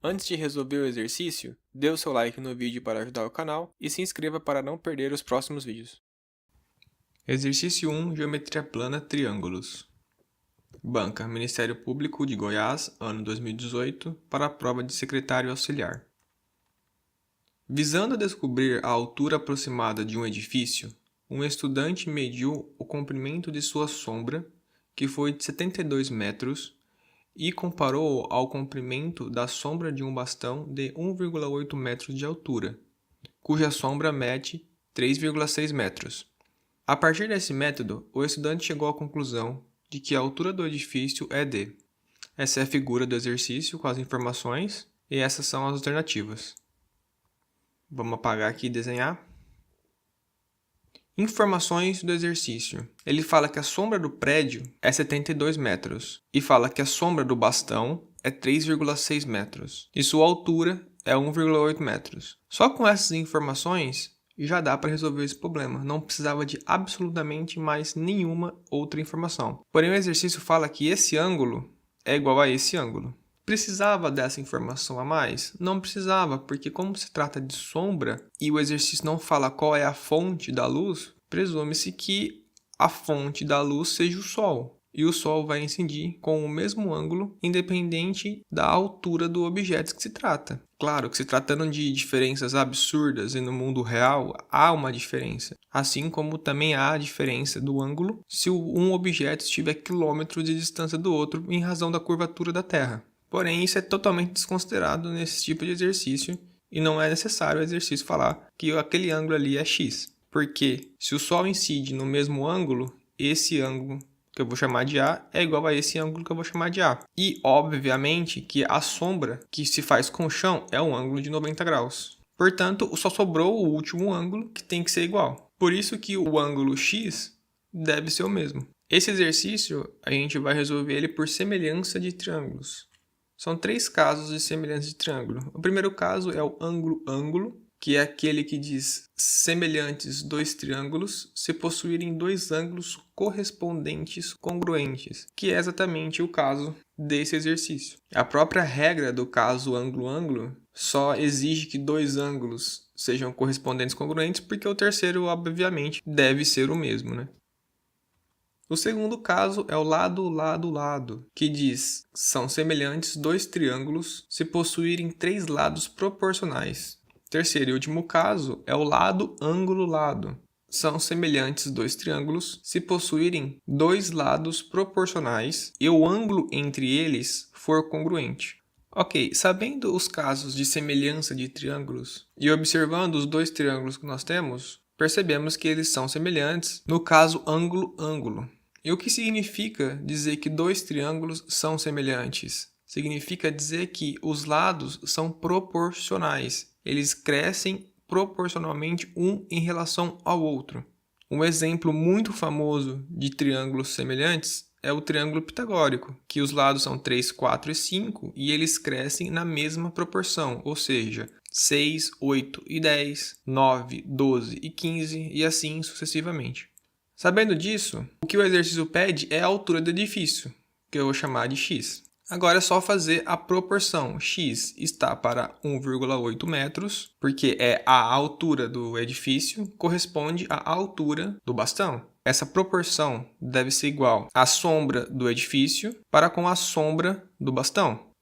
Antes de resolver o exercício, dê o seu like no vídeo para ajudar o canal e se inscreva para não perder os próximos vídeos. Exercício 1, Geometria plana, triângulos. Banca, Ministério Público de Goiás, ano 2018, para a prova de secretário auxiliar. Visando descobrir a altura aproximada de um edifício, um estudante mediu o comprimento de sua sombra, que foi de 72 metros, e comparou ao comprimento da sombra de um bastão de 1,8 metros de altura, cuja sombra mede 3,6 metros. A partir desse método, o estudante chegou à conclusão de que a altura do edifício é de... Essa é a figura do exercício com as informações e essas são as alternativas. Vamos apagar aqui e desenhar. Informações do exercício. Ele fala que a sombra do prédio é 72 metros e fala que a sombra do bastão é 3,6 metros e sua altura é 1,8 metros. Só com essas informações já dá para resolver esse problema. Não precisava de absolutamente mais nenhuma outra informação. Porém, o exercício fala que esse ângulo é igual a esse ângulo. Precisava dessa informação a mais? Não precisava, porque como se trata de sombra e o exercício não fala qual é a fonte da luz, presume-se que a fonte da luz seja o Sol. E o Sol vai incidir com o mesmo ângulo, independente da altura do objeto que se trata. Claro que se tratando de diferenças absurdas e no mundo real, há uma diferença. Assim como também há a diferença do ângulo se um objeto estiver quilômetros de distância do outro em razão da curvatura da Terra. Porém, isso é totalmente desconsiderado nesse tipo de exercício e não é necessário o exercício falar que aquele ângulo ali é x. Porque se o Sol incide no mesmo ângulo, esse ângulo que eu vou chamar de A é igual a esse ângulo que eu vou chamar de A. E, obviamente, que a sombra que se faz com o chão é um ângulo de 90 graus. Portanto, só sobrou o último ângulo que tem que ser igual. Por isso que o ângulo x deve ser o mesmo. Esse exercício, a gente vai resolver ele por semelhança de triângulos. São 3 casos de semelhança de triângulo. O primeiro caso é o ângulo-ângulo, que é aquele que diz semelhantes dois triângulos se possuírem dois ângulos correspondentes congruentes, que é exatamente o caso desse exercício. A própria regra do caso ângulo-ângulo só exige que dois ângulos sejam correspondentes congruentes, porque o terceiro, obviamente, deve ser o mesmo, né? O segundo caso é o lado-lado-lado, que diz são semelhantes dois triângulos se possuírem 3 lados proporcionais. Terceiro e último caso é o lado-ângulo-lado. São semelhantes dois triângulos se possuírem 2 lados proporcionais e o ângulo entre eles for congruente. Ok, sabendo os casos de semelhança de triângulos e observando os 2 triângulos que nós temos, percebemos que eles são semelhantes no caso ângulo-ângulo. E o que significa dizer que 2 triângulos são semelhantes? Significa dizer que os lados são proporcionais. Eles crescem proporcionalmente um em relação ao outro. Um exemplo muito famoso de triângulos semelhantes é o triângulo pitagórico, que os lados são 3, 4 e 5 e eles crescem na mesma proporção, ou seja, 6, 8 e 10, 9, 12 e 15 e assim sucessivamente. Sabendo disso, o que o exercício pede é a altura do edifício, que eu vou chamar de x. Agora é só fazer a proporção. X está para 1,8 metros, porque é a altura do edifício, corresponde à altura do bastão. Essa proporção deve ser igual à sombra do edifício para com a sombra do bastão.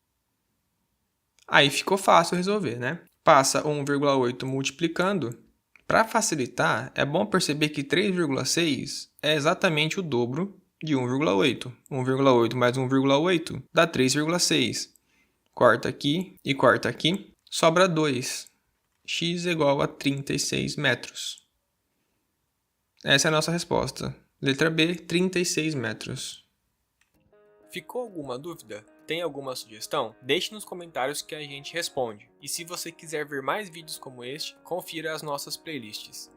Aí ficou fácil resolver, né? Passa 1,8 multiplicando. Para facilitar, é bom perceber que 3,6 é exatamente o dobro de 1,8. 1,8 mais 1,8 dá 3,6. Corta aqui e corta aqui, sobra 2. X é igual a 36 metros. Essa é a nossa resposta. Letra B, 36 metros. Ficou alguma dúvida? Tem alguma sugestão? Deixe nos comentários que a gente responde. E se você quiser ver mais vídeos como este, confira as nossas playlists.